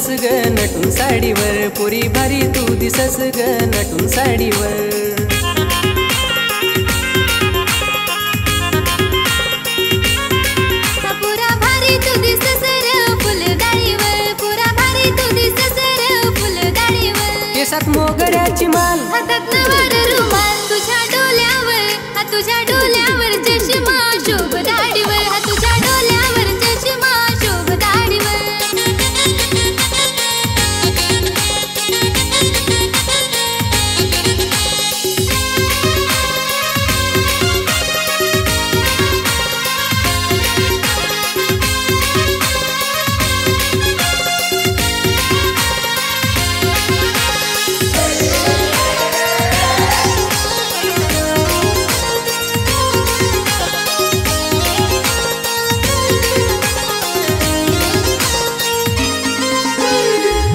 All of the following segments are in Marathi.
दिसस ग नटून साडीवर, पोरी भारी तू दिसस ग नटून साडीवर। केसात मोगऱ्याची माल, हातात नवार रुमाल, तुझ्या डोल्यावर चष्मा शोभ दाढीवर, तुझ्या डोल्यावर चष्मा शोभ दाढीवर।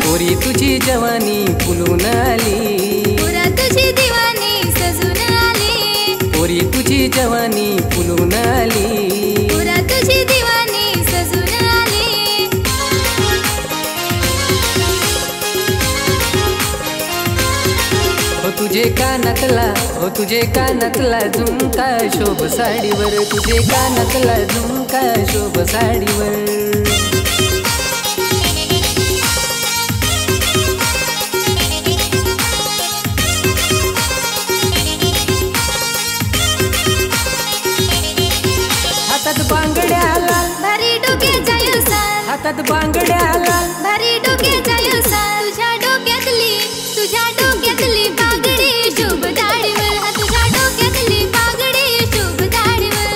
पोरी तुझी जवानी फुलून आली, पुरा तुझी दिवानी सजून आली, पोरी तुझी जवानी फुलून आली, पुरा तुझी दिवानी सजून आली। हो तुझे कानातला झुमका शोभ साडीवर, तुझे कानातला झुमका शोभ साडीवर। हातात बांगड्या लाल, भारी डोक्याचा यवसाल, हातात बांगड्या लाल, भारी डोक्याचा यवसाल, तुझ्या डोक्यातली बागडी शोभ दाढीवर, तुझ्या डोक्यातली बागडी शोभ दाढीवर।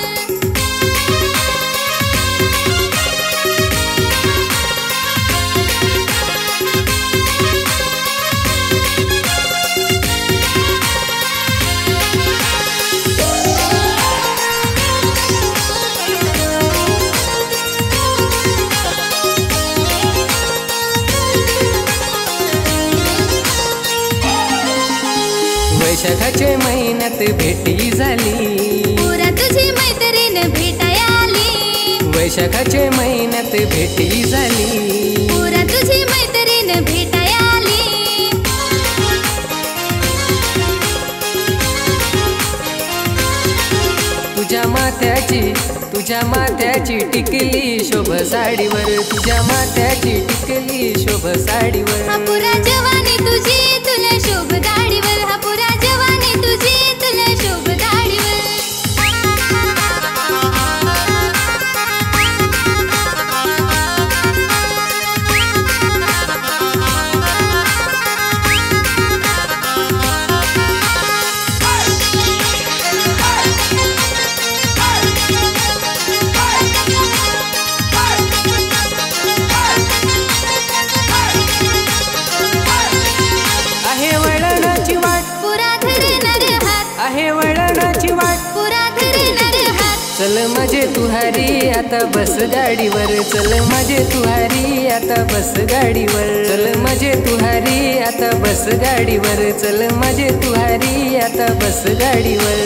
वैशाखाचे महिन्यात भेटी झाली, पुरा तुझी मैत्रीण भेटाया आली, वैशाखाचे महिन्यात भेटी झाली, पुरा तुझी मैत्रीण भेटाया आली। तुझ्या माथ्याची टिकली शोभ साडीवर, तुझ्या माथ्याची टिकली शोभ साडीवर। हा पुरा जवानी तुझी तुला शोभ दाढीवर, हा पुरा जवानी तुझी तुला शोभ दाढीवर। आहे वळणाची वाट, पुरा धरणार हात, आहे वळणाची वाट, पुरा धरणार हात। चल माझे तुहारी आता बस गाडीवर, चल माझे तुहारी आता बस गाडीवर, चल माझे तुहारी आता बस गाडीवर, चल माझे तुहारी आता बस गाडीवर।